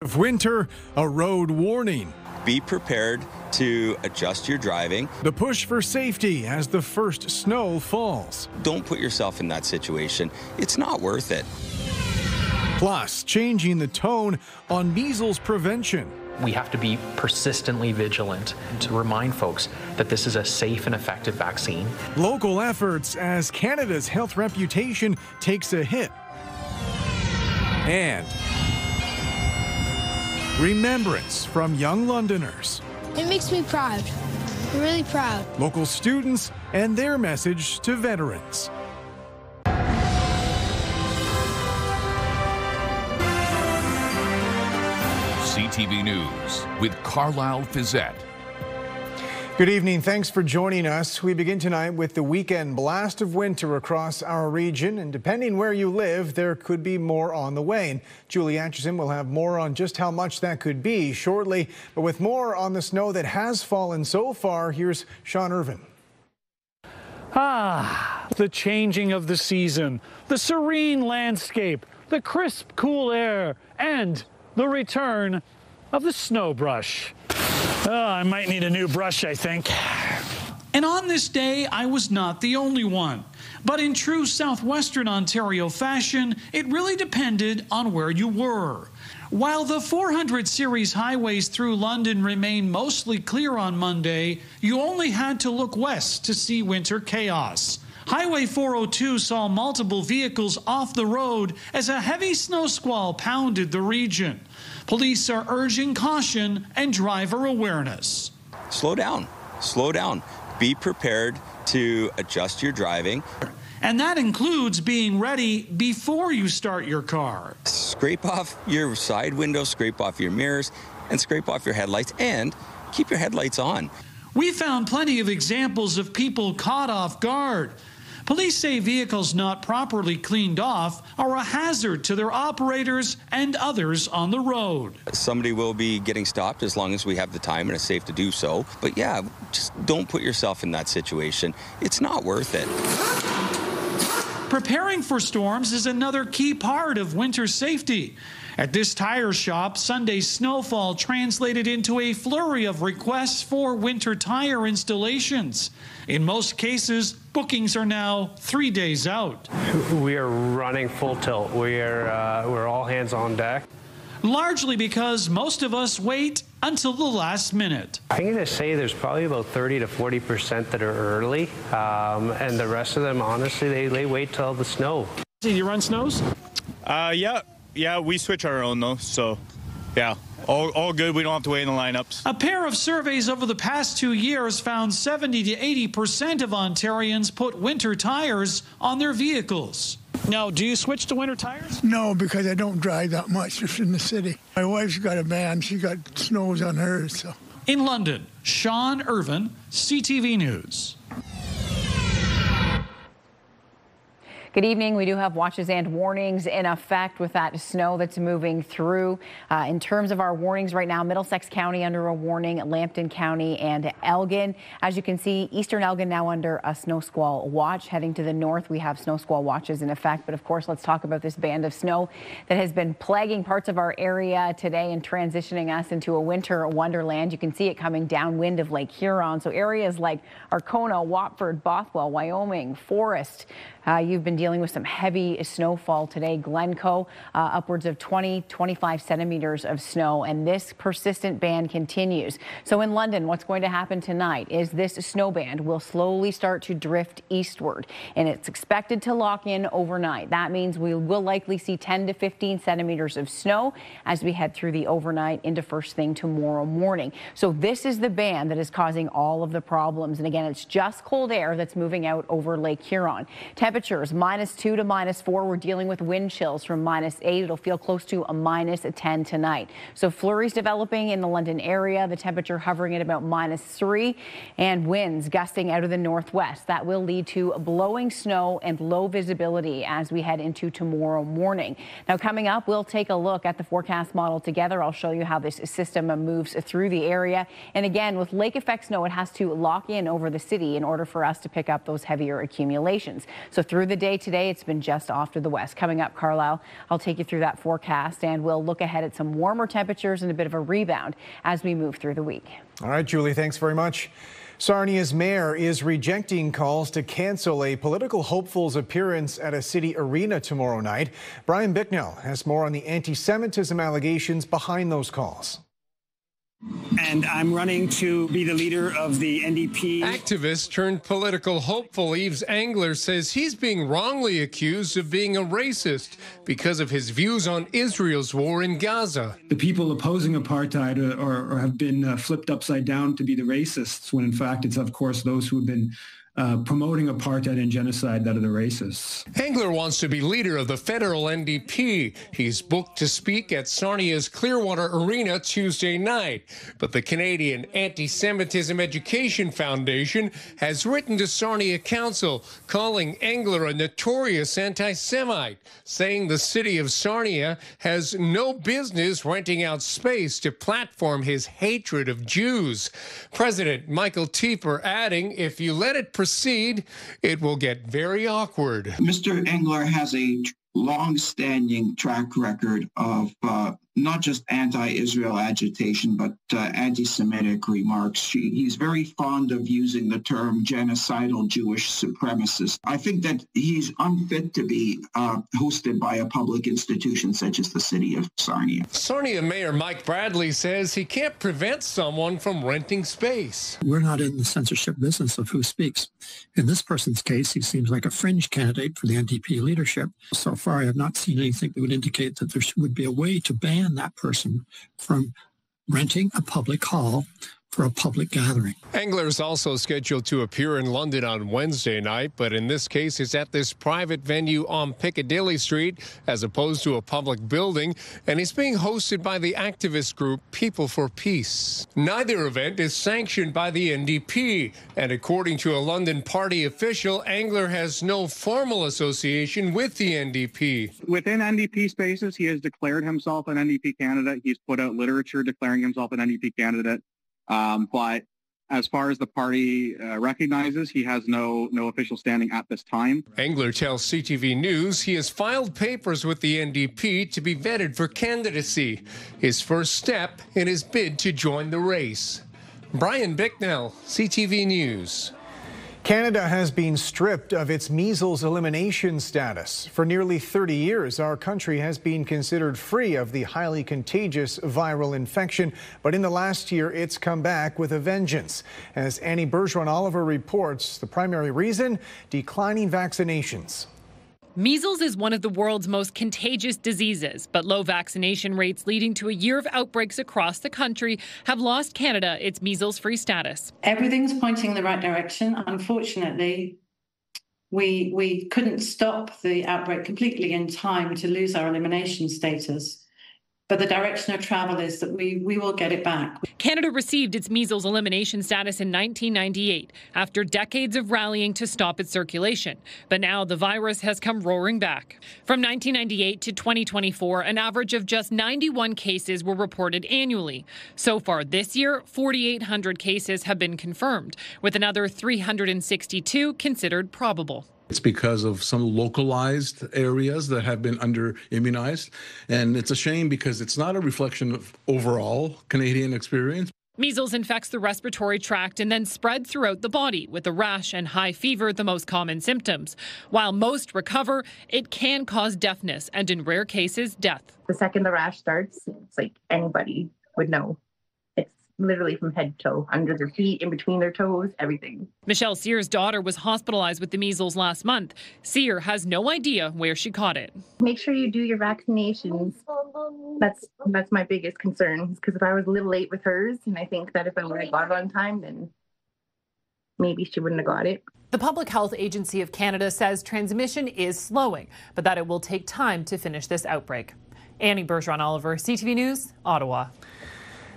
Of winter, a road warning. Be prepared to adjust your driving. The push for safety as the first snow falls. Don't put yourself in that situation. It's not worth it. Plus, changing the tone on measles prevention. We have to be persistently vigilant to remind folks that this is a safe and effective vaccine. Local efforts as Canada's health reputation takes a hit. And remembrance from young Londoners. It makes me proud. I'm really proud. Local students and their message to veterans. CTV News with Carlyle Fiset. Good evening. Thanks for joining us. We begin tonight with the weekend blast of winter across our region, and depending where you live, there could be more on the way. And Julie Atchison will have more on just how much that could be shortly. But with more on the snow that has fallen so far, here's Sean Irvin. The changing of the season, the serene landscape, the crisp, cool air, and the return of the snow brush. I might need a new brush, I think. And on this day, I was not the only one. But in true southwestern Ontario fashion, it really depended on where you were. While the 400 series highways through London remain mostly clear on Monday, you only had to look west to see winter chaos. Highway 402 saw multiple vehicles off the road as a heavy snow squall pounded the region. Police are urging caution and driver awareness. Slow down. Slow down. Be prepared to adjust your driving. And that includes being ready before you start your car. Scrape off your side windows, scrape off your mirrors, and scrape off your headlights, and keep your headlights on. We found plenty of examples of people caught off guard. Police say vehicles not properly cleaned off are a hazard to their operators and others on the road. Somebody will be getting stopped as long as we have the time and it's safe to do so. But yeah, just don't put yourself in that situation. It's not worth it. Preparing for storms is another key part of winter safety. At this tire shop, Sunday's snowfall translated into a flurry of requests for winter tire installations. In most cases, bookings are now 3 days out. We are running full tilt. We're all hands on deck. Largely because most of us wait until the last minute. I'm going to say there's probably about 30 to 40% that are early, and the rest of them, honestly, they wait till the snow. Do you run snows? Yeah, we switch our own though, so yeah, all good. We don't have to wait in the lineups. A pair of surveys over the past 2 years found 70 to 80% of Ontarians put winter tires on their vehicles. Now, do you switch to winter tires? No, because I don't drive that much just in the city. My wife's got a van. She got snows on hers. So. In London, Sean Irvin, CTV News. Good evening. We do have watches and warnings in effect with that snow that's moving through. In terms of our warnings right now, Middlesex County under a warning, Lambton County and Elgin. As you can see, Eastern Elgin now under a snow squall watch. Heading to the north, we have snow squall watches in effect. But of course, let's talk about this band of snow that has been plaguing parts of our area today and transitioning us into a winter wonderland. You can see it coming downwind of Lake Huron. So areas like Arkona, Watford, Bothwell, Wyoming, Forest. You've been dealing with some heavy snowfall today. Glencoe, upwards of 20-25 centimeters of snow, and this persistent band continues. So in London, what's going to happen tonight is this snow band will slowly start to drift eastward, and it's expected to lock in overnight. That means we will likely see 10 to 15 centimeters of snow as we head through the overnight into first thing tomorrow morning. So this is the band that is causing all of the problems. And again, it's just cold air that's moving out over Lake Huron. Temperatures -2 to -4. We're dealing with wind chills from -8. It'll feel close to a -10 tonight. So flurries developing in the London area. The temperature hovering at about -3 and winds gusting out of the northwest. That will lead to blowing snow and low visibility as we head into tomorrow morning. Now coming up, we'll take a look at the forecast model together. I'll show you how this system moves through the area. And again, with lake effect snow, it has to lock in over the city in order for us to pick up those heavier accumulations. So through the day today. It's been just off to the west. Coming up, Carlyle, I'll take you through that forecast, and we'll look ahead at some warmer temperatures and a bit of a rebound as we move through the week. All right, Julie, thanks very much. Sarnia's mayor is rejecting calls to cancel a political hopeful's appearance at a city arena tomorrow night. Brian Bicknell has more on the anti-Semitism allegations behind those calls. And I'm running to be the leader of the NDP. Activist turned political hopeful Yves Engler says he's being wrongly accused of being a racist because of his views on Israel's war in Gaza. The people opposing apartheid or have been flipped upside down to be the racists, when in fact it's, of course, those who have been promoting apartheid and genocide that are the racists. Engler wants to be leader of the federal NDP. He's booked to speak at Sarnia's Clearwater Arena Tuesday night. But the Canadian Anti-Semitism Education Foundation has written to Sarnia Council calling Engler a notorious anti-Semite, saying the city of Sarnia has no business renting out space to platform his hatred of Jews. President Michael Tieper adding, if you let it proceed, it will get very awkward. Mr. Engler has a long-standing track record of not just anti-Israel agitation, but anti-Semitic remarks. He's very fond of using the term genocidal Jewish supremacist. I think that he's unfit to be hosted by a public institution such as the city of Sarnia. Sarnia Mayor Mike Bradley says he can't prevent someone from renting space. We're not in the censorship business of who speaks. In this person's case, he seems like a fringe candidate for the NDP leadership. So far, I have not seen anything that would indicate that there would be a way to ban that person from renting a public hall for a public gathering. Engler is also scheduled to appear in London on Wednesday night, but in this case is at this private venue on Piccadilly Street as opposed to a public building, and is being hosted by the activist group People for Peace. Neither event is sanctioned by the NDP, and according to a London party official, Engler has no formal association with the NDP. Within NDP spaces, he has declared himself an NDP candidate. He's put out literature declaring himself an NDP candidate. But as far as the party recognizes, he has no official standing at this time. Engler tells CTV News he has filed papers with the NDP to be vetted for candidacy, his first step in his bid to join the race. Brian Bicknell, CTV News. Canada has been stripped of its measles elimination status. For nearly 30 years, our country has been considered free of the highly contagious viral infection. But in the last year, it's come back with a vengeance. As Annie Bergeron-Oliver reports, the primary reason, declining vaccinations. Measles is one of the world's most contagious diseases, but low vaccination rates leading to a year of outbreaks across the country have lost Canada its measles-free status. Everything's pointing in the right direction. Unfortunately, we couldn't stop the outbreak completely in time to lose our elimination status. But the direction of travel is that we will get it back. Canada received its measles elimination status in 1998 after decades of rallying to stop its circulation. But now the virus has come roaring back. From 1998 to 2024, an average of just 91 cases were reported annually. So far this year, 4,800 cases have been confirmed, with another 362 considered probable. It's because of some localized areas that have been under-immunized. And it's a shame because it's not a reflection of overall Canadian experience. Measles infects the respiratory tract and then spread throughout the body, with a rash and high fever the most common symptoms. While most recover, it can cause deafness and, in rare cases, death. The second the rash starts, it's like anybody would know. Literally from head to toe, under their feet, in between their toes, everything. Michelle Sear's daughter was hospitalized with the measles last month. Sear has no idea where she caught it. Make sure you do your vaccinations. That's my biggest concern, because if I was a little late with hers, and I think that if I would have got it on time, then maybe she wouldn't have got it. The Public Health Agency of Canada says transmission is slowing, but that it will take time to finish this outbreak. Annie Bergeron-Oliver, CTV News, Ottawa.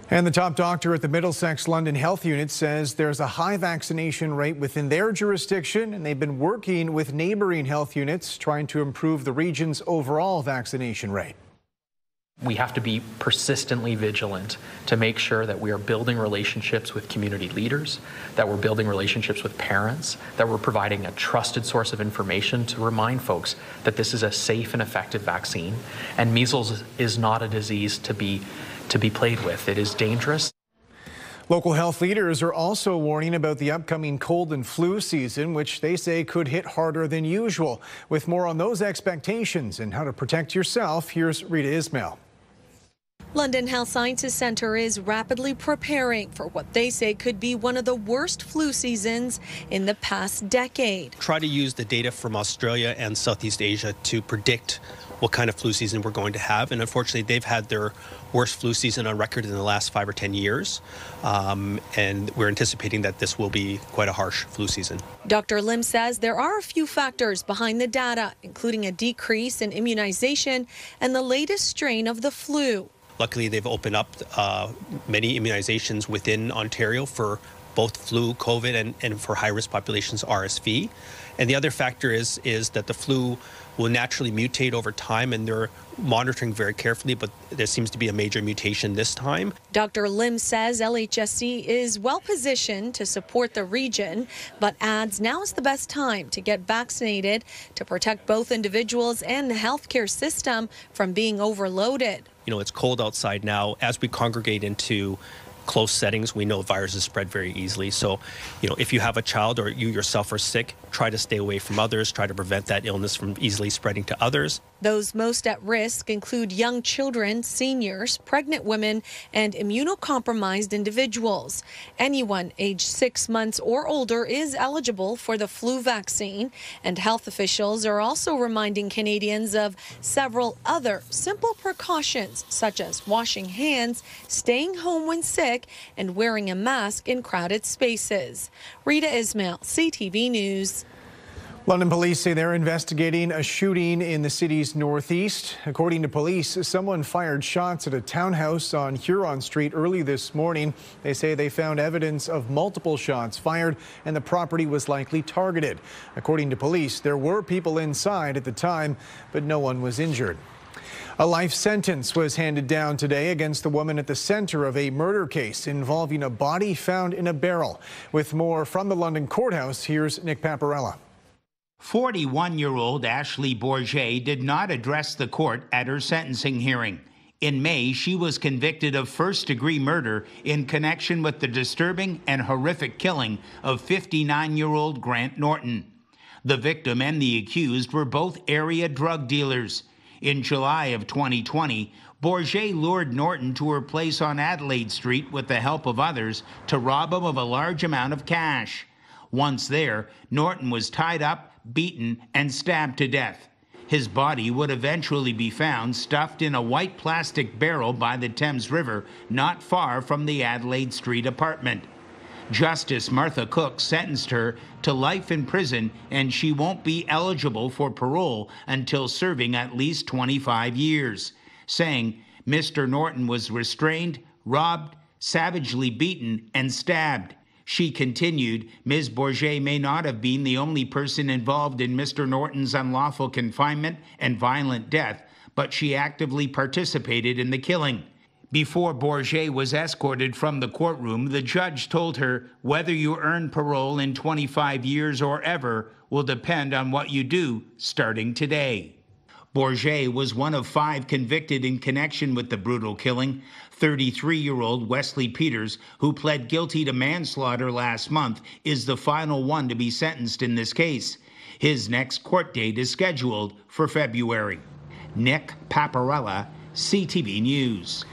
And the top doctor at the Middlesex London Health Unit says there's a high vaccination rate within their jurisdiction, and they've been working with neighboring health units trying to improve the region's overall vaccination rate. We have to be persistently vigilant to make sure that we are building relationships with community leaders, that we're building relationships with parents, that we're providing a trusted source of information to remind folks that this is a safe and effective vaccine. And measles is not a disease to be played with. It is dangerous. Local health leaders are also warning about the upcoming cold and flu season, which they say could hit harder than usual. With more on those expectations and how to protect yourself, here's Rita Ismail. London Health Sciences Centre is rapidly preparing for what they say could be one of the worst flu seasons in the past decade. Try to use the data from Australia and Southeast Asia to predict what kind of flu season we're going to have. And unfortunately, they've had their worst flu season on record in the last 5 or 10 years. And we're anticipating that this will be quite a harsh flu season. Dr. Lim says there are a few factors behind the data, including a decrease in immunization and the latest strain of the flu. Luckily, they've opened up many immunizations within Ontario for both flu, COVID, and for high-risk populations, RSV. And the other factor is that the flu will naturally mutate over time, and they're monitoring very carefully, but there seems to be a major mutation this time. Dr. Lim says LHSC is well positioned to support the region, but adds now is the best time to get vaccinated to protect both individuals and the healthcare system from being overloaded. You know, it's cold outside now. As we congregate into close settings, we know viruses spread very easily. So, you know, if you have a child or you yourself are sick, try to stay away from others, try to prevent that illness from easily spreading to others. Those most at risk include young children, seniors, pregnant women, and immunocompromised individuals. Anyone aged 6 months or older is eligible for the flu vaccine, and health officials are also reminding Canadians of several other simple precautions, such as washing hands, staying home when sick, and wearing a mask in crowded spaces. Rita Ismail, CTV News. London police say they're investigating a shooting in the city's northeast. According to police, someone fired shots at a townhouse on Huron Street early this morning. They say they found evidence of multiple shots fired and the property was likely targeted. According to police, there were people inside at the time, but no one was injured. A life sentence was handed down today against the woman at the center of a murder case involving a body found in a barrel. With more from the London courthouse, here's Nick Paparella. 41-year-old Ashley Bourget did not address the court at her sentencing hearing. In May, she was convicted of first-degree murder in connection with the disturbing and horrific killing of 59-year-old Grant Norton. The victim and the accused were both area drug dealers. In July of 2020, Bourget lured Norton to her place on Adelaide Street with the help of others to rob him of a large amount of cash. Once there, Norton was tied up, beaten, and stabbed to death. His body would eventually be found stuffed in a white plastic barrel by the Thames River, not far from the Adelaide Street apartment. Justice Martha Cook sentenced her to life in prison, and she won't be eligible for parole until serving at least 25 years, saying Mr. Norton was restrained, robbed, savagely beaten, and stabbed. She continued, Ms. Bourget may not have been the only person involved in Mr. Norton's unlawful confinement and violent death, but she actively participated in the killing. Before Bourget was escorted from the courtroom, the judge told her whether you earn parole in 25 years or ever will depend on what you do starting today. Bourget was one of 5 convicted in connection with the brutal killing. 33-year-old Wesley Peters, who pled guilty to manslaughter last month, is the final one to be sentenced in this case. His next court date is scheduled for February. Nick Paparella, CTV News.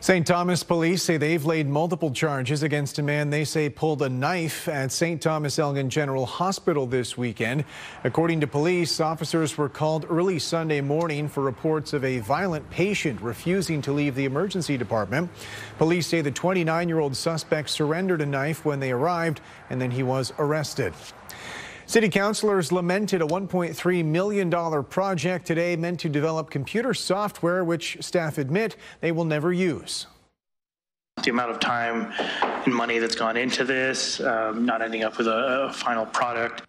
St. Thomas police say they've laid multiple charges against a man they say pulled a knife at St. Thomas Elgin General Hospital this weekend. According to police, officers were called early Sunday morning for reports of a violent patient refusing to leave the emergency department. Police say the 29-year-old suspect surrendered a knife when they arrived, and then he was arrested. City councillors lamented a $1.3 million project today meant to develop computer software which staff admit they will never use. The amount of time and money that's gone into this, not ending up with a final product.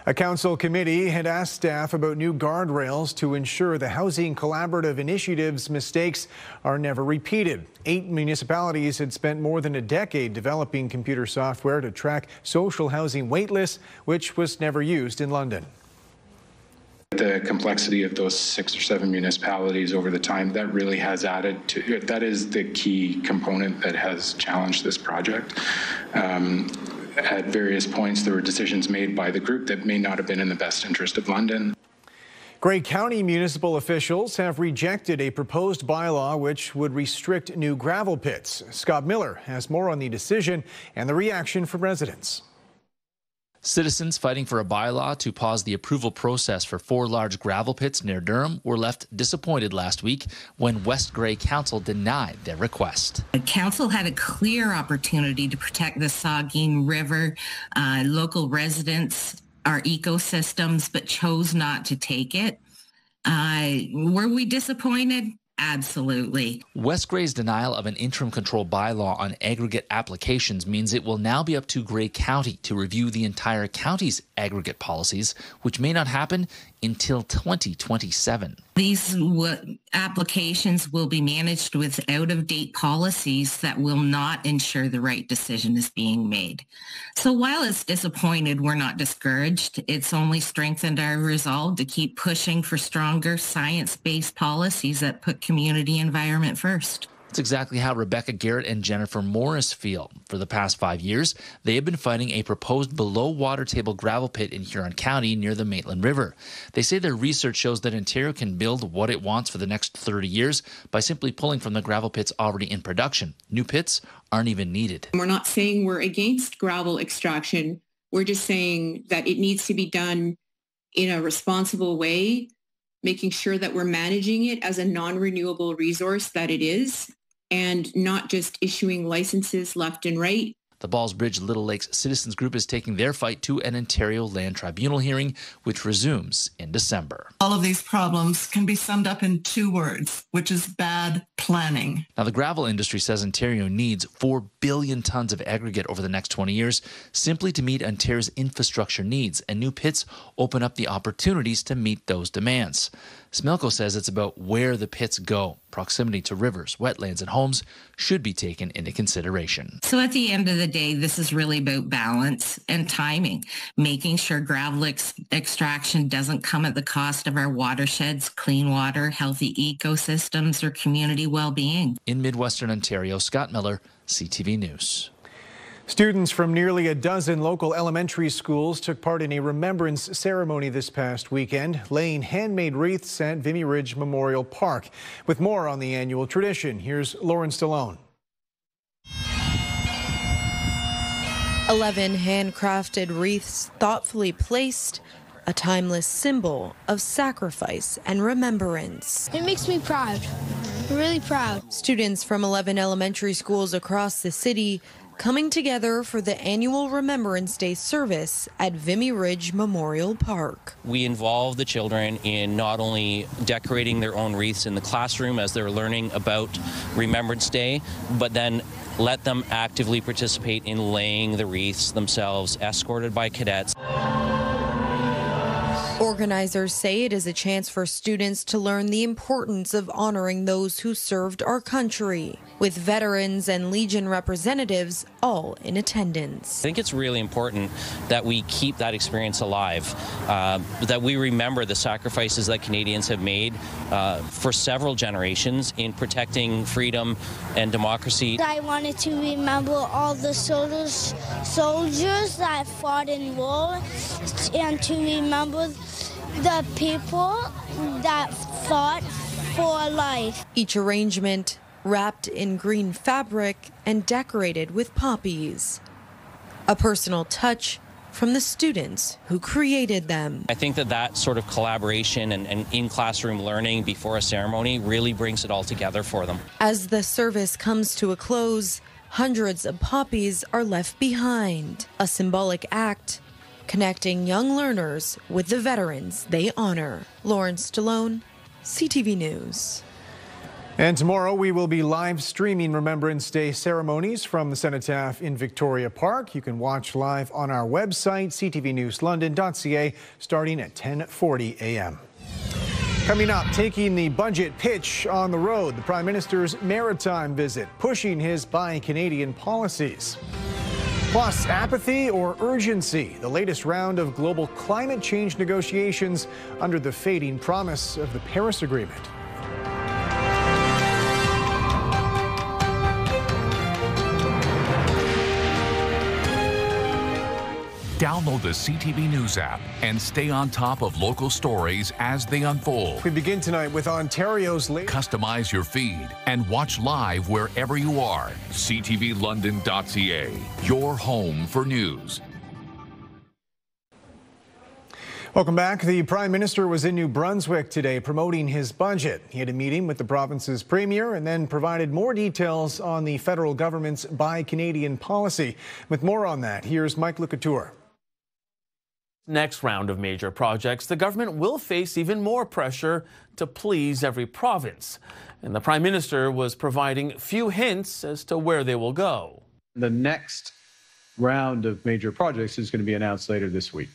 A council committee had asked staff about new guardrails to ensure the Housing Collaborative Initiative's mistakes are never repeated. 8 municipalities had spent more than a decade developing computer software to track social housing waitlists, which was never used in London. The complexity of those 6 or 7 municipalities over the time, that really has added to, that is the key component that has challenged this project. At various points, there were decisions made by the group that may not have been in the best interest of London. Grey County municipal officials have rejected a proposed bylaw which would restrict new gravel pits. Scott Miller has more on the decision and the reaction from residents. Citizens fighting for a bylaw to pause the approval process for 4 large gravel pits near Durham were left disappointed last week when West Grey Council denied their request. The council had a clear opportunity to protect the Saugeen River, local residents, our ecosystems, but chose not to take it. Were we disappointed? Absolutely. West Grey's denial of an interim control bylaw on aggregate applications means it will now be up to Grey County to review the entire county's aggregate policies, which may not happen until 2027. These applications will be managed with out-of-date policies that will not ensure the right decision is being made. So while it's disappointed, we're not discouraged. It's only strengthened our resolve to keep pushing for stronger science-based policies that put community environment first. That's exactly how Rebecca Garrett and Jennifer Morris feel. For the past 5 years, they have been fighting a proposed below water table gravel pit in Huron County near the Maitland River. They say their research shows that Ontario can build what it wants for the next 30 years by simply pulling from the gravel pits already in production. New pits aren't even needed. We're not saying we're against gravel extraction. We're just saying that it needs to be done in a responsible way, making sure that we're managing it as a non-renewable resource that it is, and not just issuing licenses left and right. The Ballsbridge Little Lakes Citizens Group is taking their fight to an Ontario Land Tribunal hearing, which resumes in December. All of these problems can be summed up in 2 words, which is bad planning. Now, the gravel industry says Ontario needs 4 billion tons of aggregate over the next 20 years simply to meet Ontario's infrastructure needs, and new pits open up the opportunities to meet those demands. Smelco says it's about where the pits go. Proximity to rivers, wetlands, and homes should be taken into consideration. So at the end of the day, this is really about balance and timing, making sure gravel extraction doesn't come at the cost of our watersheds, clean water, healthy ecosystems, or community well-being. In Midwestern Ontario, Scott Miller, CTV News. Students from nearly a dozen local elementary schools took part in a remembrance ceremony this past weekend, laying handmade wreaths at Vimy Ridge Memorial Park. With more on the annual tradition, here's Lauren Stallone. 11 handcrafted wreaths thoughtfully placed, a timeless symbol of sacrifice and remembrance. It makes me proud, really proud. Students from 11 elementary schools across the city coming together for the annual Remembrance Day service at Vimy Ridge Memorial Park. We involve the children in not only decorating their own wreaths in the classroom as they're learning about Remembrance Day, but then let them actively participate in laying the wreaths themselves, escorted by cadets. Organizers say it is a chance for students to learn the importance of honoring those who served our country, with veterans and Legion representatives all in attendance. I think it's really important that we keep that experience alive, that we remember the sacrifices that Canadians have made for several generations in protecting freedom and democracy. I wanted to remember all the soldiers that fought in war, and to remember the people that fought for life. Each arrangement wrapped in green fabric and decorated with poppies. A personal touch from the students who created them. I think that sort of collaboration and in-classroom learning before a ceremony really brings it all together for them. As the service comes to a close, hundreds of poppies are left behind, a symbolic act connecting young learners with the veterans they honor. Lauren Stallone, CTV News. And tomorrow we will be live streaming Remembrance Day ceremonies from the cenotaph in Victoria Park. You can watch live on our website, ctvnewslondon.ca, starting at 10:40 a.m. Coming up, taking the budget pitch on the road, the Prime Minister's maritime visit, pushing his Buy Canadian policies. Plus, apathy or urgency, the latest round of global climate change negotiations under the fading promise of the Paris Agreement. Download the CTV News app and stay on top of local stories as they unfold. We begin tonight with Ontario's latest. Customize your feed and watch live wherever you are. ctvlondon.ca, your home for news. Welcome back. The Prime Minister was in New Brunswick today promoting his budget. He had a meeting with the province's premier and then provided more details on the federal government's Buy Canadian policy. With more on that, here's Mike Lecouture. Next round of major projects, the government will face even more pressure to please every province. And the Prime Minister was providing few hints as to where they will go. The next round of major projects is going to be announced later this week,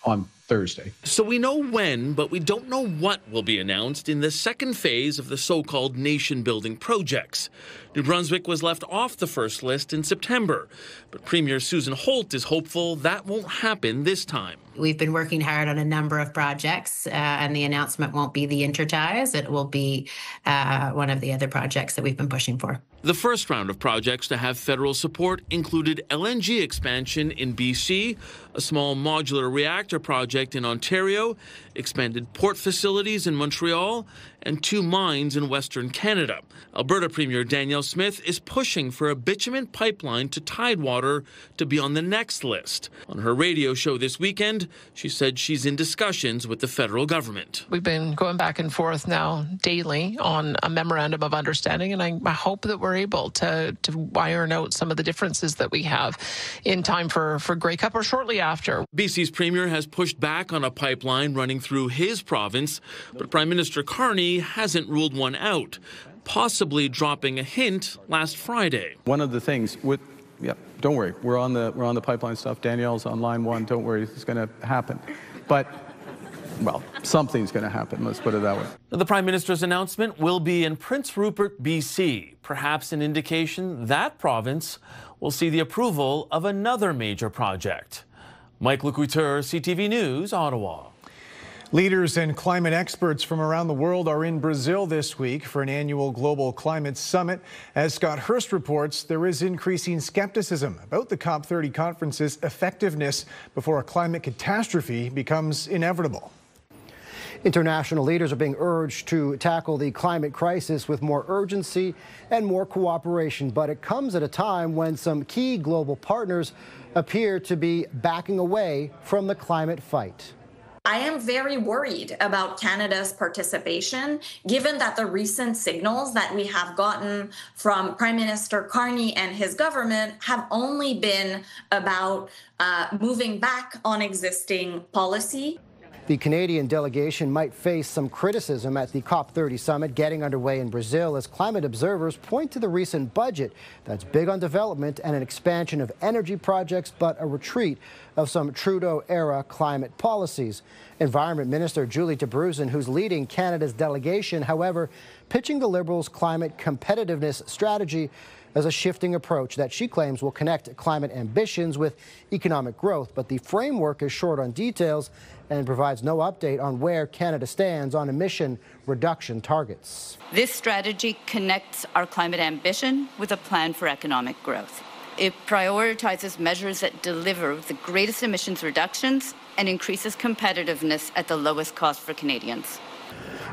on Thursday. So we know when, but we don't know what will be announced in the second phase of the so-called nation-building projects. New Brunswick was left off the first list in September, but Premier Susan Holt is hopeful that won't happen this time. We've been working hard on a number of projects, and the announcement won't be the Interties. It will be one of the other projects that we've been pushing for. The first round of projects to have federal support included LNG expansion in BC, a small modular reactor project in Ontario, expanded port facilities in Montreal, and 2 mines in Western Canada. Alberta Premier Danielle Smith is pushing for a bitumen pipeline to Tidewater to be on the next list. On her radio show this weekend, she said she's in discussions with the federal government. We've been going back and forth now daily on a memorandum of understanding, and I hope that we're able to iron out some of the differences that we have in time for Grey Cup or shortly after. BC's premier has pushed back on a pipeline running through his province, but Prime Minister Carney hasn't ruled one out, possibly dropping a hint last Friday. One of the things with, don't worry, we're on the pipeline stuff. Danielle's on line 1. Don't worry, it's going to happen. But well, something's going to happen, let's put it that way. The Prime Minister's announcement will be in Prince Rupert, BC, perhaps an indication that province will see the approval of another major project. Mike Lecouture, CTV News, Ottawa. Leaders and climate experts from around the world are in Brazil this week for an annual global climate summit. As Scott Hurst reports, there is increasing skepticism about the COP30 conference's effectiveness before a climate catastrophe becomes inevitable. International leaders are being urged to tackle the climate crisis with more urgency and more cooperation, but it comes at a time when some key global partners appear to be backing away from the climate fight. I am very worried about Canada's participation, given that the recent signals that we have gotten from Prime Minister Carney and his government have only been about moving back on existing policy. The Canadian delegation might face some criticism at the COP30 summit getting underway in Brazil as climate observers point to the recent budget that's big on development and an expansion of energy projects, but a retreat of some Trudeau-era climate policies. Environment Minister Julie de Bruijn, who's leading Canada's delegation, however, pitching the Liberals' climate competitiveness strategy as a shifting approach that she claims will connect climate ambitions with economic growth. But the framework is short on details and provides no update on where Canada stands on emission reduction targets. This strategy connects our climate ambition with a plan for economic growth. It prioritizes measures that deliver the greatest emissions reductions and increases competitiveness at the lowest cost for Canadians.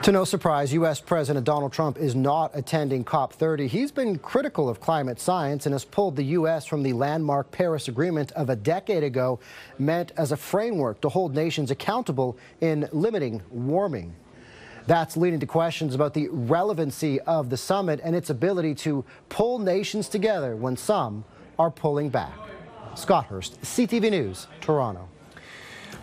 To no surprise, U.S. President Donald Trump is not attending COP30. He's been critical of climate science and has pulled the U.S. from the landmark Paris Agreement of a decade ago, meant as a framework to hold nations accountable in limiting warming. That's leading to questions about the relevancy of the summit and its ability to pull nations together when some are pulling back. Scott Hurst, CTV News, Toronto.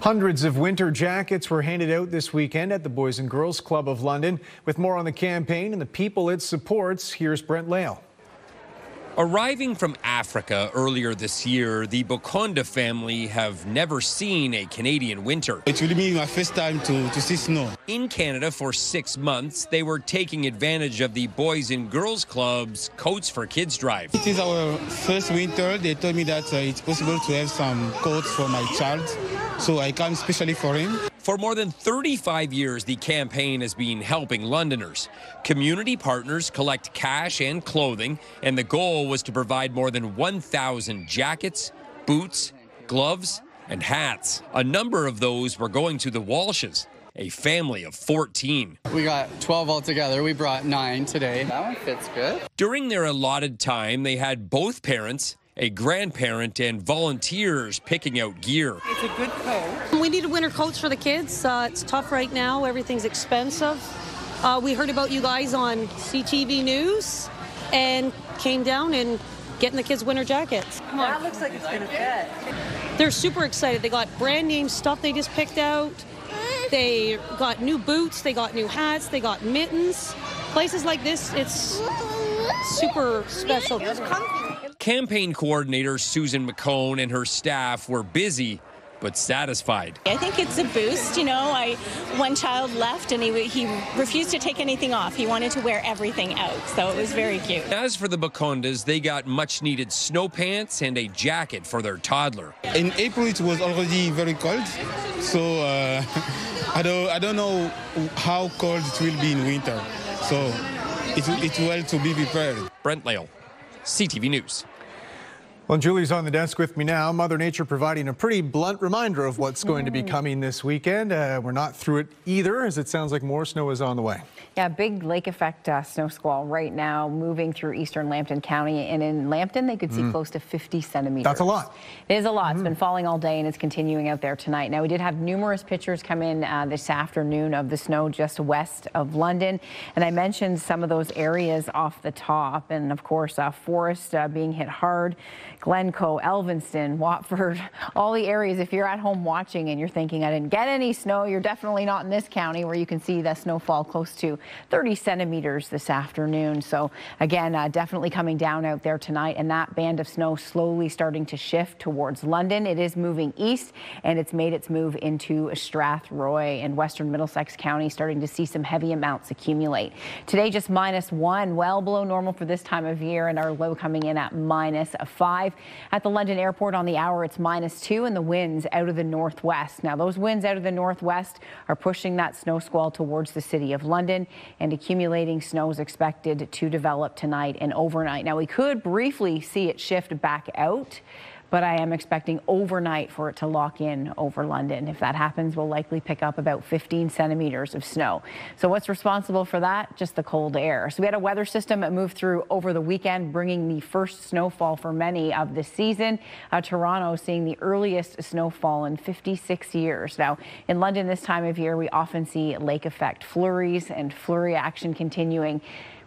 Hundreds of winter jackets were handed out this weekend at the Boys and Girls Club of London. With more on the campaign and the people it supports, here's Brent Lale. Arriving from Africa earlier this year, the Bokonda family have never seen a Canadian winter. It will be my first time to see snow. In Canada for 6 months, they were taking advantage of the Boys and Girls Club's Coats for Kids drive. It is our first winter. They told me that it's possible to have some coats for my child, so I come especially for him. For more than 35 years, the campaign has been helping Londoners. Community partners collect cash and clothing, and the goal was to provide more than 1,000 jackets, boots, gloves, and hats. A number of those were going to the Walshes, a family of 14. We got 12 altogether. We brought 9 today. That one fits good. During their allotted time, they had both parents, a grandparent, and volunteers picking out gear. It's a good coat. We need winter coats for the kids. It's tough right now. Everything's expensive. We heard about you guys on CTV News and came down and getting the kids winter jackets. That looks like it's going to fit. They're super excited. They got brand name stuff they just picked out. They got new boots. They got new hats. They got mittens. Places like this, it's super special. Campaign coordinator Susan McCone and her staff were busy but satisfied. I think it's a boost. You know, one child left and he refused to take anything off. He wanted to wear everything out, so it was very cute. As for the Bokondas, they got much needed snow pants and a jacket for their toddler. In April it was already very cold, so I don't know how cold it will be in winter. So it's well to be prepared. Brent Lale, CTV News. Well, Julie's on the desk with me now. Mother Nature providing a pretty blunt reminder of what's going to be coming this weekend. We're not through it either, as it sounds like more snow is on the way. Yeah, big lake effect snow squall right now moving through eastern Lambton County. And in Lambton, they could see close to 50 centimeters. That's a lot. It is a lot. It's been falling all day and it's continuing out there tonight. Now, we did have numerous pictures come in this afternoon of the snow just west of London. And I mentioned some of those areas off the top. And of course, Forest being hit hard. Glencoe, Elvinston, Watford, all the areas. If you're at home watching and you're thinking, I didn't get any snow, you're definitely not in this county where you can see the snowfall close to 30 centimeters this afternoon. So again, definitely coming down out there tonight, and that band of snow slowly starting to shift towards London. It is moving east and it's made its move into Strathroy and western Middlesex County, starting to see some heavy amounts accumulate. Today, just -1, well below normal for this time of year, and our low coming in at -5. At the London airport on the hour, it's -2, and the winds out of the northwest. Now, those winds out of the northwest are pushing that snow squall towards the city of London, and accumulating snow is expected to develop tonight and overnight. Now, we could briefly see it shift back out, but I am expecting overnight for it to lock in over London. If that happens, we'll likely pick up about 15 centimeters of snow. So what's responsible for that? Just the cold air. So we had a weather system that moved through over the weekend, bringing the first snowfall for many of the season. Toronto seeing the earliest snowfall in 56 years. Now, in London this time of year, we often see lake effect flurries and flurry action continuing.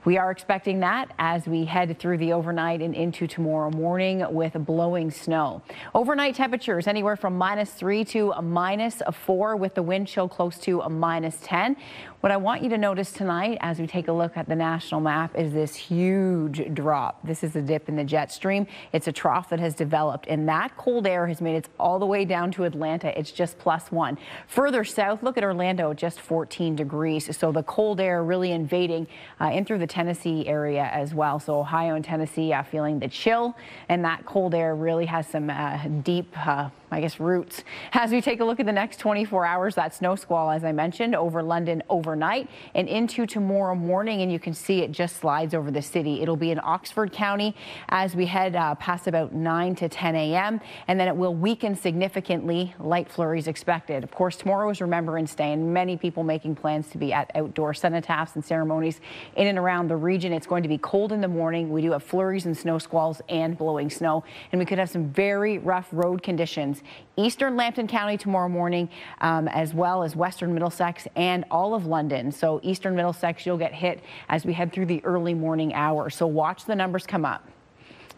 We are expecting that as we head through the overnight and into tomorrow morning with blowing snow. Overnight temperatures anywhere from -3 to -4, with the wind chill close to -10. What I want you to notice tonight as we take a look at the national map is this huge drop. This is a dip in the jet stream. It's a trough that has developed, and that cold air has made it all the way down to Atlanta. It's just +1. Further south, look at Orlando, just 14 degrees. So the cold air really invading in through the Tennessee area as well. So Ohio and Tennessee feeling the chill, and that cold air really has some deep roots. As we take a look at the next 24 hours, that snow squall, as I mentioned, over London overnight and into tomorrow morning, and you can see it just slides over the city. It'll be in Oxford County as we head past about 9 to 10 a.m., and then it will weaken significantly. Light flurries expected. Of course, tomorrow is Remembrance Day, and many people making plans to be at outdoor cenotaphs and ceremonies in and around the region. It's going to be cold in the morning. We do have flurries and snow squalls and blowing snow, and we could have some very rough road conditions. Eastern Lambton County tomorrow morning, as well as western Middlesex and all of London. So eastern Middlesex, you'll get hit as we head through the early morning hours. So watch the numbers come up.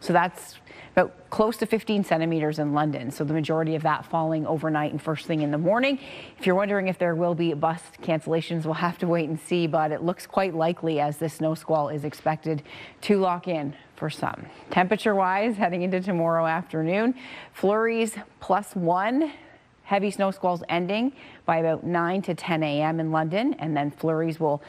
So that's about close to 15 centimeters in London. So the majority of that falling overnight and first thing in the morning. If you're wondering if there will be bus cancellations, we'll have to wait and see, but it looks quite likely as this snow squall is expected to lock in for some. Temperature-wise, heading into tomorrow afternoon, flurries +1. Heavy snow squalls ending by about 9 to 10 a.m. in London, and then flurries will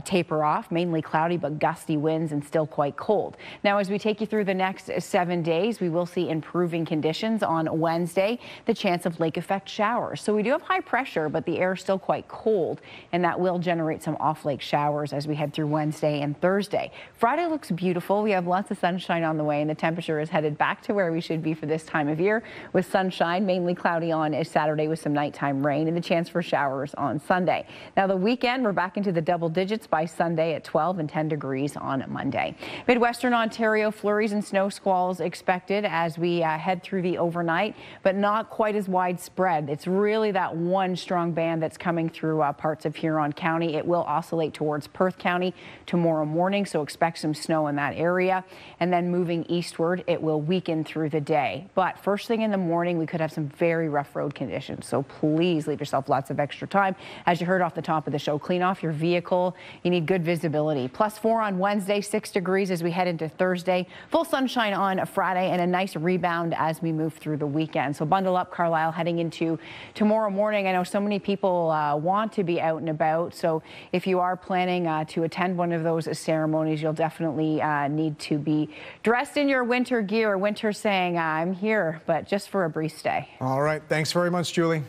taper off, mainly cloudy but gusty winds and still quite cold. Now, as we take you through the next 7 days, we will see improving conditions on Wednesday, the chance of lake effect showers. So we do have high pressure, but the air is still quite cold, and that will generate some off-lake showers as we head through Wednesday and Thursday. Friday looks beautiful. We have lots of sunshine on the way, and the temperature is headed back to where we should be for this time of year, with sunshine, mainly cloudy on Saturday with some nighttime rain and the chance for showers on Sunday. Now the weekend, we're back into the double digits by Sunday at 12 and 10 degrees on Monday. Midwestern Ontario, flurries and snow squalls expected as we head through the overnight, but not quite as widespread. It's really that one strong band that's coming through parts of Huron County. It will oscillate towards Perth County tomorrow morning, so expect some snow in that area. And then moving eastward, it will weaken through the day. But first thing in the morning, we could have some very rough road conditions. So please leave yourself lots of extra time. As you heard off the top of the show, clean off your vehicle. You need good visibility. +4 on Wednesday, 6 degrees as we head into Thursday. Full sunshine on Friday and a nice rebound as we move through the weekend. So bundle up, Carlyle, heading into tomorrow morning. I know so many people want to be out and about. So if you are planning to attend one of those ceremonies, you'll definitely need to be dressed in your winter gear. Winter saying, I'm here, but just for a brief stay. All right. Thanks very much, Julie.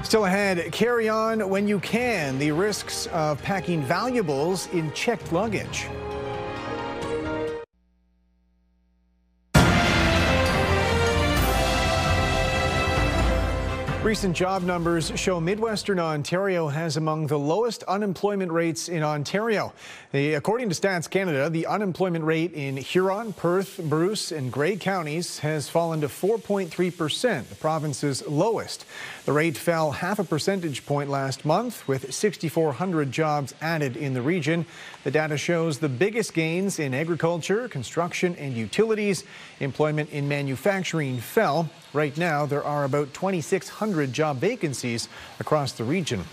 Still ahead, carry on when you can. The risks of packing valuables in checked luggage. Recent job numbers show Midwestern Ontario has among the lowest unemployment rates in Ontario. According to Stats Canada, the unemployment rate in Huron, Perth, Bruce and Grey counties has fallen to 4.3%, the province's lowest. The rate fell half a percentage point last month, with 6,400 jobs added in the region. The data shows the biggest gains in agriculture, construction and utilities. Employment in manufacturing fell. Right now, there are about 2,600 job vacancies across the region.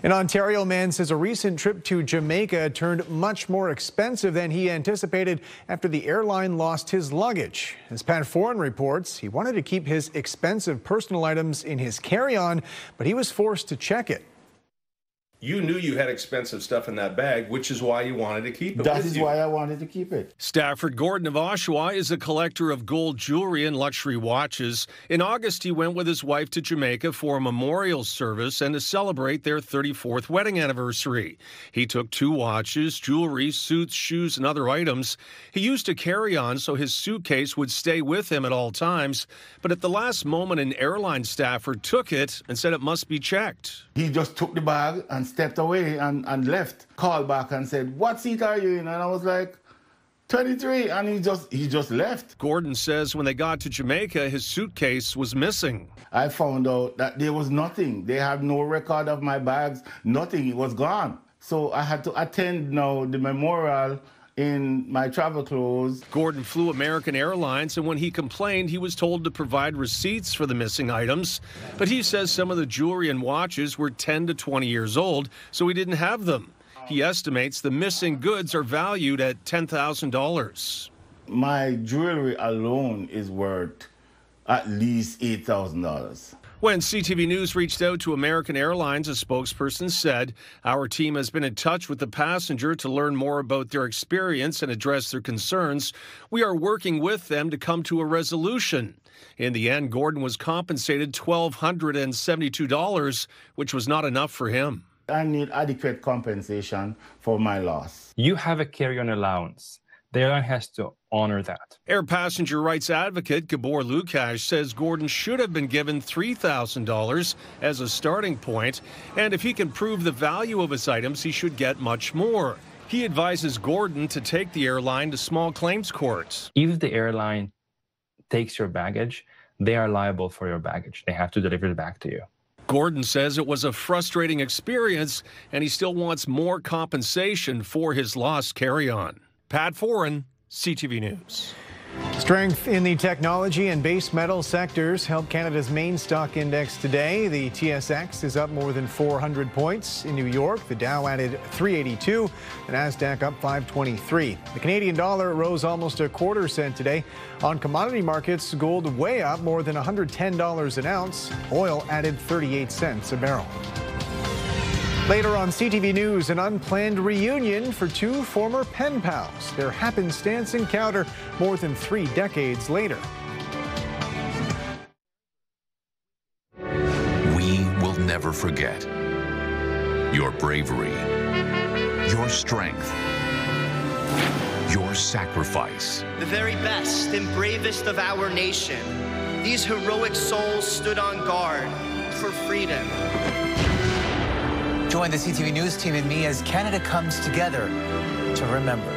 An Ontario man says a recent trip to Jamaica turned much more expensive than he anticipated after the airline lost his luggage. As Pat Foran reports, he wanted to keep his expensive personal items in his carry-on, but he was forced to check it. You knew you had expensive stuff in that bag, which is why you wanted to keep it. That is why I wanted to keep it. Stafford Gordon of Oshawa is a collector of gold jewelry and luxury watches. In August, he went with his wife to Jamaica for a memorial service and to celebrate their 34th wedding anniversary. He took 2 watches, jewelry, suits, shoes, and other items. He used a carry-on so his suitcase would stay with him at all times. But at the last moment, an airline staffer took it and said it must be checked. He just took the bag and stepped away and left. Called back and said, "What seat are you in?" And I was like, 23, and he just left. Gordon says when they got to Jamaica, his suitcase was missing. I found out that there was nothing. They had no record of my bags, nothing. It was gone. So I had to attend now the memorial in my travel clothes. Gordon flew American Airlines, and when he complained, he was told to provide receipts for the missing items. But he says some of the jewelry and watches were 10 to 20 years old, so he didn't have them. He estimates the missing goods are valued at $10,000. My jewelry alone is worth at least $8,000. When CTV News reached out to American Airlines, a spokesperson said, "Our team has been in touch with the passenger to learn more about their experience and address their concerns. We are working with them to come to a resolution." In the end, Gordon was compensated $1,272, which was not enough for him. I need adequate compensation for my loss. You have a carry-on allowance. The airline has to honor that. Air passenger rights advocate Gabor Lukash says Gordon should have been given $3,000 as a starting point, and if he can prove the value of his items, he should get much more. He advises Gordon to take the airline to small claims courts. If the airline takes your baggage, they are liable for your baggage. They have to deliver it back to you. Gordon says it was a frustrating experience, and he still wants more compensation for his lost carry-on. Pat Foran, CTV News. Strength in the technology and base metal sectors helped Canada's main stock index today. The TSX is up more than 400 points. In New York, the Dow added 382, the Nasdaq up 523. The Canadian dollar rose almost a quarter cent today. On commodity markets, gold way up more than $110 an ounce. Oil added 38 cents a barrel. Later on CTV News, an unplanned reunion for two former pen pals. Their happenstance encounter more than 3 decades later. We will never forget your bravery, your strength, your sacrifice. The very best and bravest of our nation. These heroic souls stood on guard for freedom. Join the CTV News team and me as Canada comes together to remember.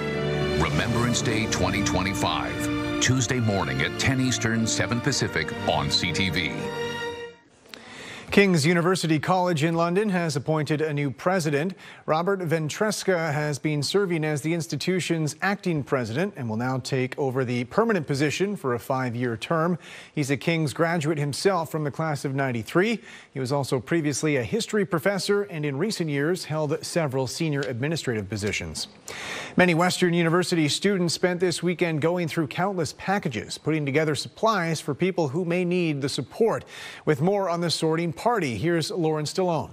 Remembrance Day 2025, Tuesday morning at 10 Eastern, 7 Pacific on CTV. King's University College in London has appointed a new president. Robert Ventresca has been serving as the institution's acting president and will now take over the permanent position for a 5-year term. He's a King's graduate himself from the class of '93. He was also previously a history professor and in recent years held several senior administrative positions. Many Western University students spent this weekend going through countless packages, putting together supplies for people who may need the support. With more on the sorting party, here's Lauren Stallone.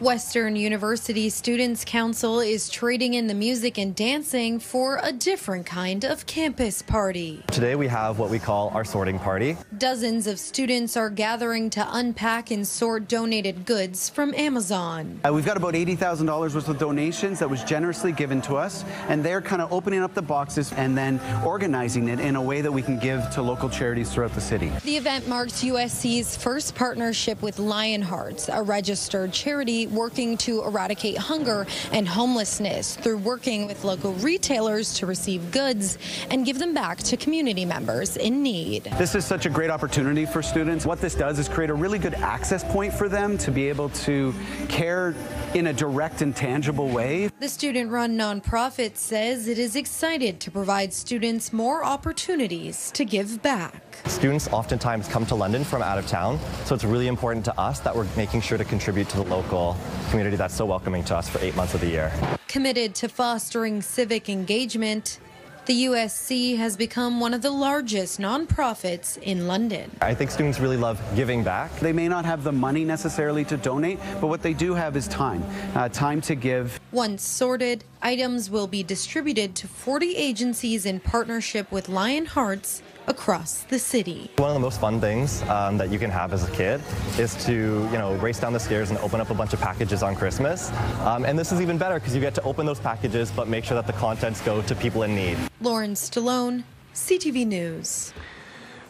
Western University Students' Council is trading in the music and dancing for a different kind of campus party. Today we have what we call our sorting party. Dozens of students are gathering to unpack and sort donated goods from Amazon. We've got about $80,000 worth of donations that was generously given to us, and they're kind of opening up the boxes and then organizing it in a way that we can give to local charities throughout the city. The event marks USC's first partnership with Lionhearts, a registered charity working to eradicate hunger and homelessness through working with local retailers to receive goods and give them back to community members in need. This is such a great opportunity for students. What this does is create a really good access point for them to be able to care in a direct and tangible way. The student-run nonprofit says it is excited to provide students more opportunities to give back. Students oftentimes come to London from out of town, so it's really important to us that we're making sure to contribute to the local community that's so welcoming to us for 8 months of the year. Committed to fostering civic engagement, the USC has become one of the largest nonprofits in London. I think students really love giving back. They may not have the money necessarily to donate, but what they do have is time, time to give. Once sorted, items will be distributed to 40 agencies in partnership with Lionhearts across the city. One of the most fun things that you can have as a kid is to, race down the stairs and open up a bunch of packages on Christmas. And this is even better because you get to open those packages but make sure that the contents go to people in need. Lauren Stallone, CTV News.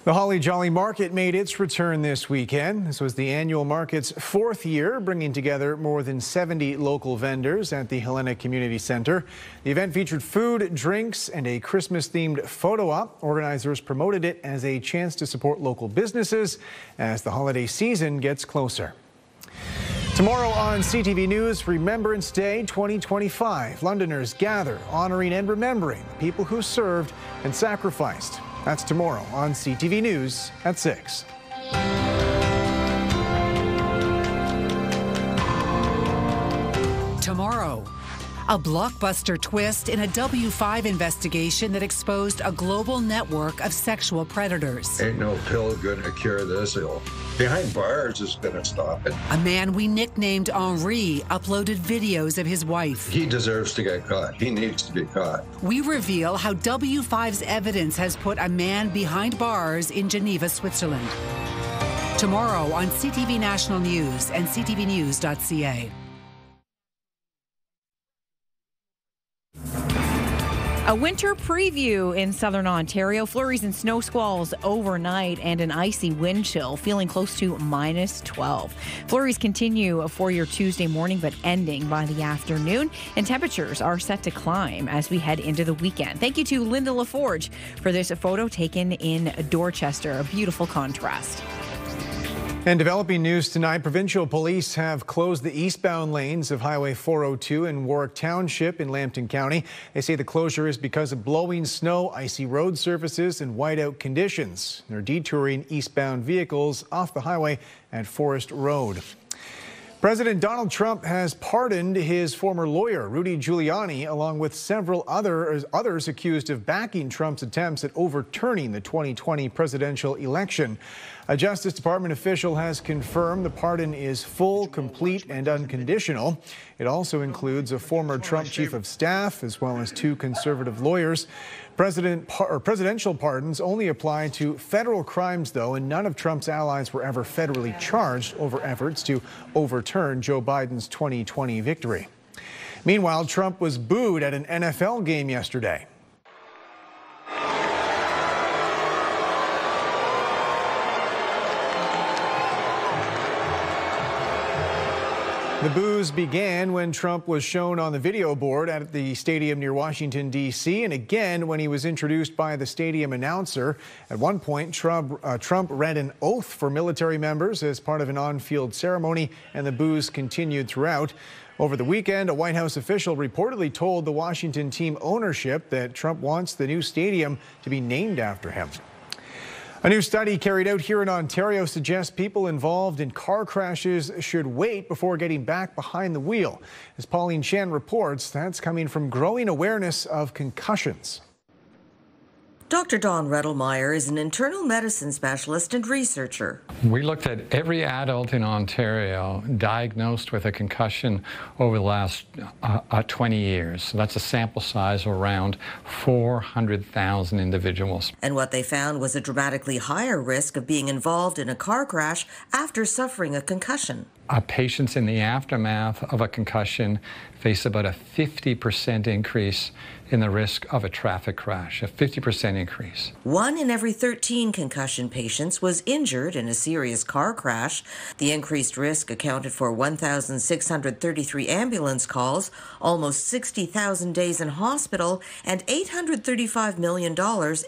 The Holly Jolly Market made its return this weekend. This was the annual market's 4th year, bringing together more than 70 local vendors at the Hellenic Community Center. The event featured food, drinks, and a Christmas-themed photo op. Organizers promoted it as a chance to support local businesses as the holiday season gets closer. Tomorrow on CTV News, Remembrance Day 2025. Londoners gather, honoring and remembering the people who served and sacrificed. That's tomorrow on CTV News at 6. Tomorrow, a blockbuster twist in a W5 investigation that exposed a global network of sexual predators. Ain't no pill gonna cure this ill. Behind bars is gonna stop it. A man we nicknamed Henri uploaded videos of his wife. He deserves to get caught. He needs to be caught. We reveal how W5's evidence has put a man behind bars in Geneva, Switzerland. Tomorrow on CTV National News and ctvnews.ca. A winter preview in southern Ontario. Flurries and snow squalls overnight and an icy wind chill, feeling close to -12. Flurries continue for your Tuesday morning, but ending by the afternoon. And temperatures are set to climb as we head into the weekend. Thank you to Linda LaForge for this photo taken in Dorchester. A beautiful contrast. And developing news tonight, provincial police have closed the eastbound lanes of Highway 402 in Warwick Township in Lambton County. They say the closure is because of blowing snow, icy road surfaces, and whiteout conditions. They're detouring eastbound vehicles off the highway at Forest Road. President Donald Trump has pardoned his former lawyer, Rudy Giuliani, along with several others accused of backing Trump's attempts at overturning the 2020 presidential election. A Justice Department official has confirmed the pardon is full, complete, and unconditional. It also includes a former Trump chief of staff, as well as 2 conservative lawyers. Presidential pardons only apply to federal crimes, though, and none of Trump's allies were ever federally charged over efforts to overturn Joe Biden's 2020 victory. Meanwhile, Trump was booed at an NFL game yesterday. The boos began when Trump was shown on the video board at the stadium near Washington, D.C., and again when he was introduced by the stadium announcer. At one point, Trump read an oath for military members as part of an on-field ceremony, and the boos continued throughout. Over the weekend, a White House official reportedly told the Washington team ownership that Trump wants the new stadium to be named after him. A new study carried out here in Ontario suggests people involved in car crashes should wait before getting back behind the wheel. As Pauline Chan reports, that's coming from growing awareness of concussions. Dr. Don Rettelmeyer is an internal medicine specialist and researcher. We looked at every adult in Ontario diagnosed with a concussion over the last 20 years. So that's a sample size of around 400,000 individuals. And what they found was a dramatically higher risk of being involved in a car crash after suffering a concussion. Patients in the aftermath of a concussion face about a 50% increase in the risk of a traffic crash, a 50% increase. 1 in every 13 concussion patients was injured in a serious car crash. The increased risk accounted for 1,633 ambulance calls, almost 60,000 days in hospital, and $835 million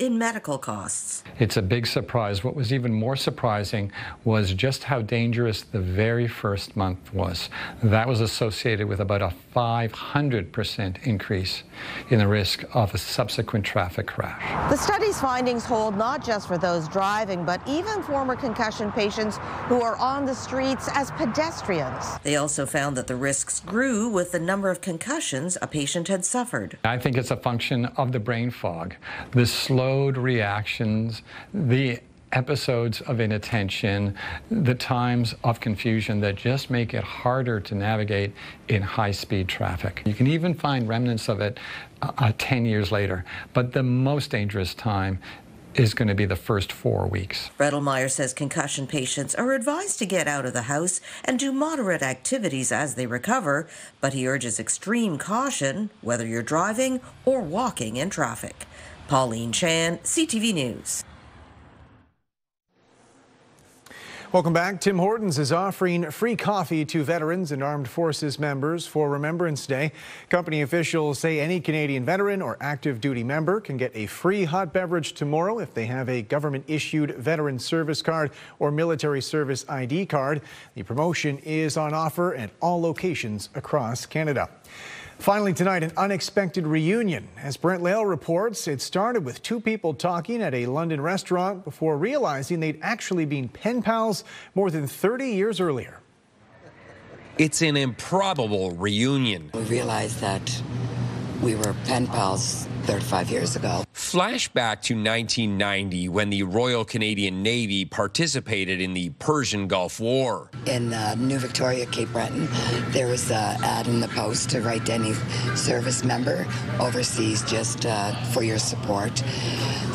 in medical costs. It's a big surprise. What was even more surprising was just how dangerous the very first month was. That was associated with about a 500% increase in the risk of a subsequent traffic crash. The study's findings hold not just for those driving, but even former concussion patients who are on the streets as pedestrians. They also found that the risks grew with the number of concussions a patient had suffered. I think it's a function of the brain fog, the slowed reactions, the episodes of inattention, the times of confusion that just make it harder to navigate in high-speed traffic. You can even find remnants of it 10 years later, but the most dangerous time is going to be the first 4 weeks. Rettelmeyer says concussion patients are advised to get out of the house and do moderate activities as they recover, but he urges extreme caution whether you're driving or walking in traffic. Pauline Chan, CTV News. Welcome back. Tim Hortons is offering free coffee to veterans and armed forces members for Remembrance Day. Company officials say any Canadian veteran or active duty member can get a free hot beverage tomorrow if they have a government-issued veteran service card or military service ID card. The promotion is on offer at all locations across Canada. Finally tonight, an unexpected reunion. As Brent Lail reports, it started with 2 people talking at a London restaurant before realizing they'd actually been pen pals more than 30 years earlier. It's an improbable reunion. We realized that we were pen pals 35 years ago. Flashback to 1990 when the Royal Canadian Navy participated in the Persian Gulf War. In New Victoria, Cape Breton, there was an ad in the Post to write to any service member overseas just for your support.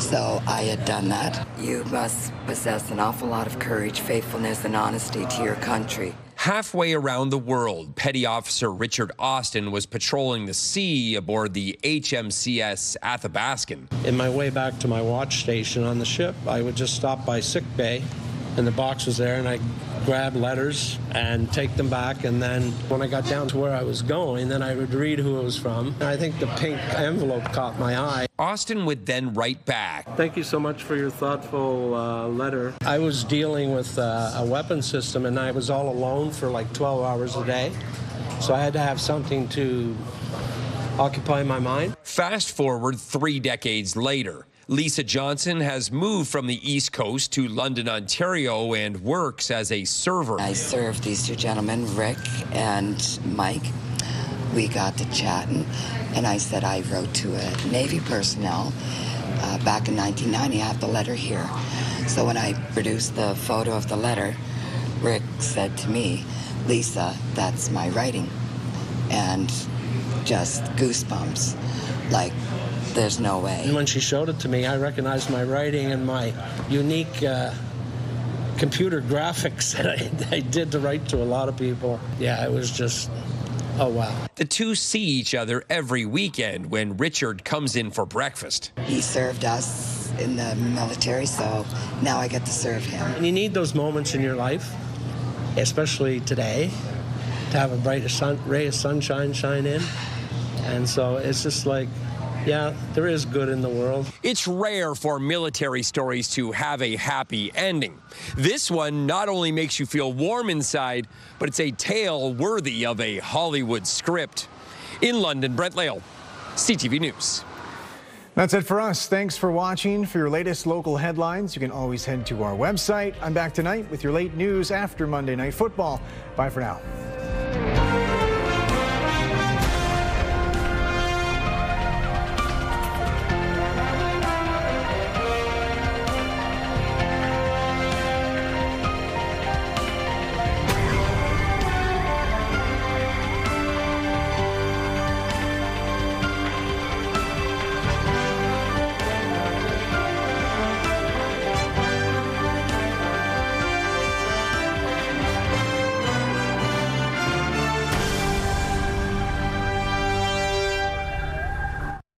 So I had done that. You must possess an awful lot of courage, faithfulness, and honesty to your country. Halfway around the world, Petty Officer Richard Austin was patrolling the sea aboard the HMCS Athabascan. In my way back to my watch station on the ship, I would just stop by sick bay, and the box was there, and I grab letters and take them back, and then when I got down to where I was going, then I would read who it was from. I think the pink envelope caught my eye. Austin would then write back. Thank you so much for your thoughtful letter. I was dealing with a weapon system, and I was all alone for like 12 hours a day, so I had to have something to occupy my mind. Fast forward 3 decades later. Lisa Johnson has moved from the East Coast to London, Ontario, and works as a server. I served these two gentlemen, Rick and Mike. We got to chatting, and I said I wrote to a Navy personnel back in 1990. I have the letter here. So when I produced the photo of the letter, Rick said to me, Lisa, that's my writing. And just goosebumps, like, there's no way. And when she showed it to me, I recognized my writing and my unique computer graphics that I did to write to a lot of people. Yeah, it was just, oh, wow. The two see each other every weekend when Richard comes in for breakfast. He served us in the military, so now I get to serve him. And you need those moments in your life, especially today, to have a bright ray of sunshine shine in. And so it's just like, yeah, there is good in the world. It's rare for military stories to have a happy ending. This one not only makes you feel warm inside, but it's a tale worthy of a Hollywood script. In London, Brent Lale, CTV News. That's it for us. Thanks for watching. For your latest local headlines, you can always head to our website. I'm back tonight with your late news after Monday Night Football. Bye for now.